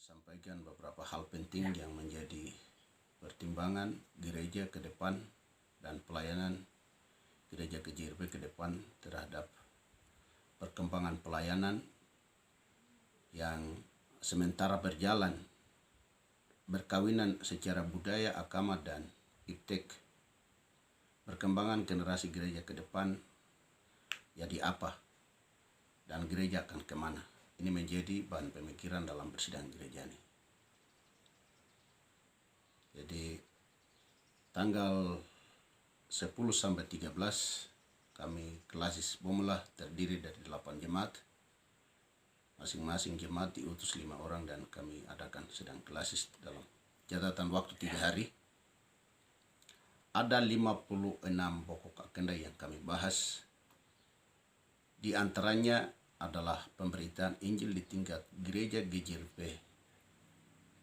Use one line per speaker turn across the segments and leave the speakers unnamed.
sampaikan beberapa hal penting yang menjadi pertimbangan gereja ke depan dan pelayanan gereja GJRP ke depan terhadap perkembangan pelayanan yang sementara berjalan, berkawinan secara budaya, agama, dan iptek. Perkembangan generasi gereja ke depan jadi apa dan gereja akan kemana. Ini menjadi bahan pemikiran dalam persidangan gereja ini. Jadi tanggal 10 sampai 13 kami Klasis Bomelah terdiri dari 8 jemaat. Masing-masing jemaat diutus 5 orang dan kami adakan sidang Klasis dalam catatan waktu 3 hari. Ada 56 pokok agenda yang kami bahas. Di antaranya adalah pemberitaan Injil di tingkat gereja GJRP,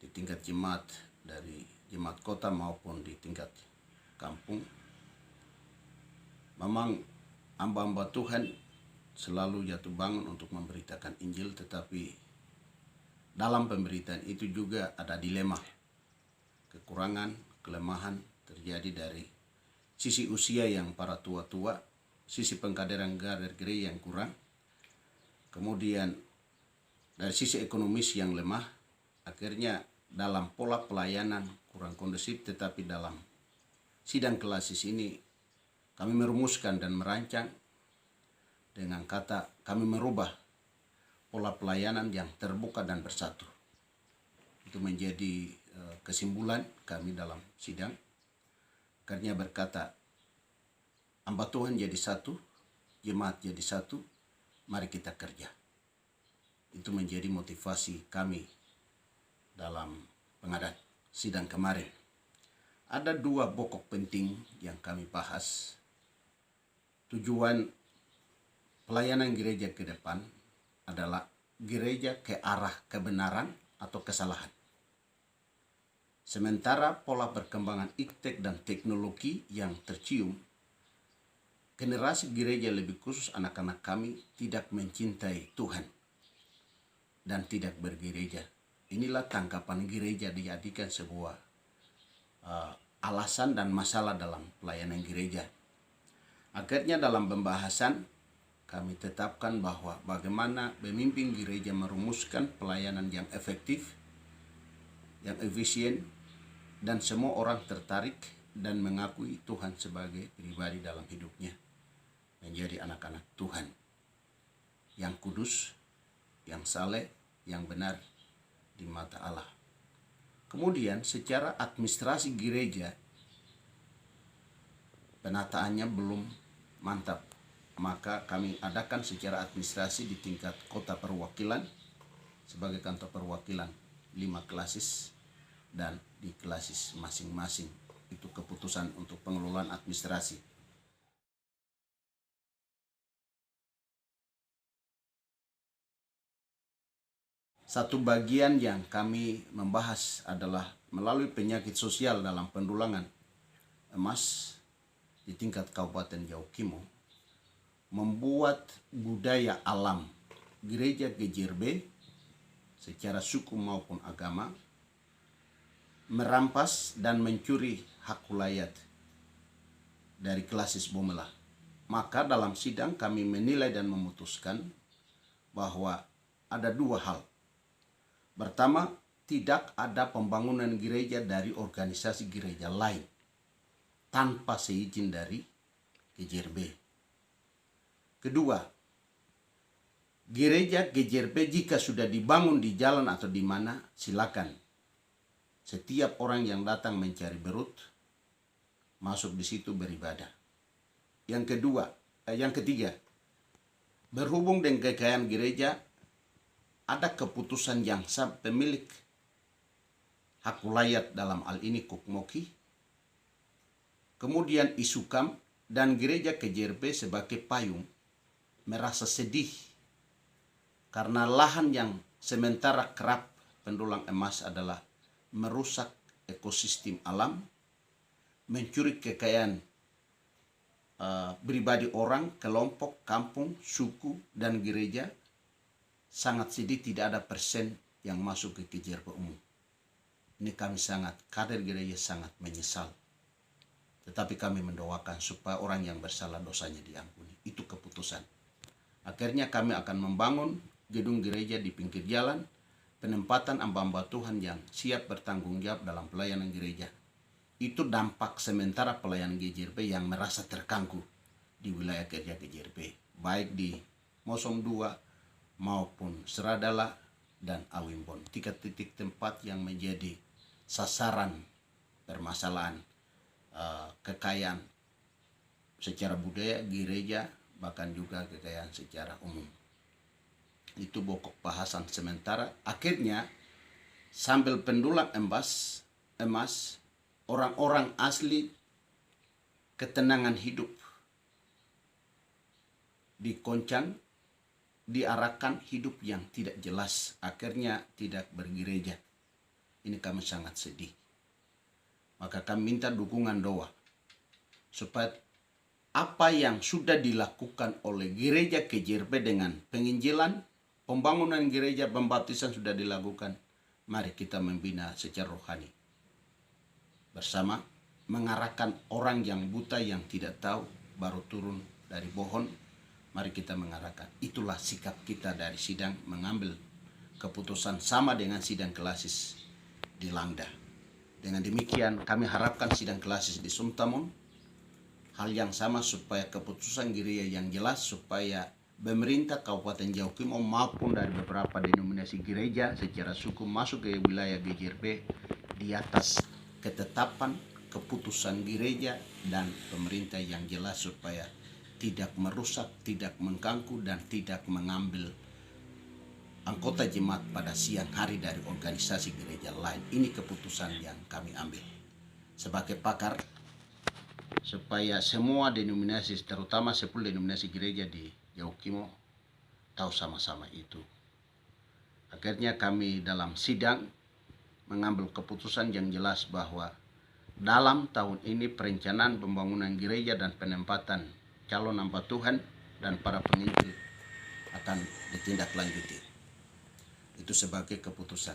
di tingkat jemaat dari jemaat kota maupun di tingkat kampung. Memang hamba-hamba Tuhan selalu jatuh bangun untuk memberitakan Injil, tetapi dalam pemberitaan itu juga ada dilema, kekurangan, kelemahan terjadi dari sisi usia yang para tua-tua, sisi pengkaderan kader gereja yang kurang, kemudian dari sisi ekonomis yang lemah. Akhirnya dalam pola pelayanan kurang kondusif, tetapi dalam sidang Klasis ini kami merumuskan dan merancang dengan kata kami merubah pola pelayanan yang terbuka dan bersatu. Itu menjadi kesimpulan kami dalam sidang. Akhirnya berkata, hamba Tuhan jadi satu, jemaat jadi satu, mari kita kerja. Itu menjadi motivasi kami dalam pengadaan sidang kemarin. Ada 2 pokok penting yang kami bahas. Tujuan pelayanan gereja ke depan adalah gereja ke arah kebenaran atau kesalahan. Sementara pola perkembangan iptek dan teknologi yang tercium, generasi gereja, lebih khusus anak-anak kami, tidak mencintai Tuhan dan tidak bergereja. Inilah tangkapan gereja dijadikan sebuah alasan dan masalah dalam pelayanan gereja. Akhirnya dalam pembahasan kami tetapkan bahwa bagaimana pemimpin gereja merumuskan pelayanan yang efektif, yang efisien, dan semua orang tertarik dan mengakui Tuhan sebagai pribadi dalam hidupnya. Menjadi anak-anak Tuhan yang kudus, yang saleh, yang benar di mata Allah. Kemudian secara administrasi gereja penataannya belum mantap, maka kami adakan secara administrasi di tingkat kota perwakilan sebagai kantor perwakilan 5 Klasis, dan di Klasis masing-masing itu keputusan untuk pengelolaan administrasi. Satu bagian yang kami membahas adalah melalui penyakit sosial dalam pendulangan emas di tingkat Kabupaten Yaukimo, membuat budaya alam gereja GJRP secara suku maupun agama merampas dan mencuri hak ulayat dari Klasis Bomelah. Maka dalam sidang kami menilai dan memutuskan bahwa ada 2 hal. Pertama, tidak ada pembangunan gereja dari organisasi gereja lain tanpa seizin dari GJRP. Kedua, gereja GJRP jika sudah dibangun di jalan atau di mana, silakan. Setiap orang yang datang mencari berut masuk di situ beribadah. Yang ketiga, berhubung dengan kekayaan gereja, ada keputusan yang sah pemilik hak ulayat dalam hal ini Kukmoki, kemudian Isukam dan gereja GJRP sebagai payung merasa sedih karena lahan yang sementara kerap pendulang emas adalah merusak ekosistem alam, mencuri kekayaan pribadi orang, kelompok, kampung, suku, dan gereja. Sangat sedih tidak ada persen yang masuk ke KJRP umum. Ini kami sangat, kader gereja sangat menyesal. Tetapi kami mendoakan supaya orang yang bersalah dosanya diampuni. Itu keputusan. Akhirnya kami akan membangun gedung gereja di pinggir jalan, penempatan hamba-hamba Tuhan yang siap bertanggung jawab dalam pelayanan gereja. Itu dampak sementara pelayanan GJRP yang merasa terganggu di wilayah kerja GJRP, baik di Mosom 2 maupun Seradala dan Awimbon. 3 titik tempat yang menjadi sasaran permasalahan kekayaan secara budaya gereja, bahkan juga kekayaan secara umum. Itu pokok bahasan sementara. Akhirnya sambil pendulang emas, orang-orang asli ketenangan hidup dikoncang, diarahkan hidup yang tidak jelas, akhirnya tidak bergereja. Ini kami sangat sedih. Maka kami minta dukungan doa supaya apa yang sudah dilakukan oleh gereja KJRP dengan penginjilan, pembangunan gereja, pembaptisan sudah dilakukan. Mari kita membina secara rohani bersama, mengarahkan orang yang buta yang tidak tahu baru turun dari pohon. Mari kita mengarahkan. Itulah sikap kita dari sidang, mengambil keputusan sama dengan sidang klasis di Langda. Dengan demikian kami harapkan sidang klasis di Sumtamon hal yang sama, supaya keputusan gereja yang jelas, supaya pemerintah Kabupaten Jauhkimo maupun dari beberapa denominasi gereja secara suku masuk ke wilayah GJRP di atas ketetapan keputusan gereja dan pemerintah yang jelas, supaya tidak merusak, tidak mengganggu, dan tidak mengambil anggota jemaat pada siang hari dari organisasi gereja lain. Ini keputusan yang kami ambil sebagai pakar, supaya semua denominasi, terutama 10 denominasi gereja di Jauhkimo tahu sama-sama itu. Akhirnya kami dalam sidang mengambil keputusan yang jelas bahwa dalam tahun ini perencanaan pembangunan gereja dan penempatan calon hamba Tuhan dan para penginjil akan ditindaklanjuti. Itu sebagai keputusan.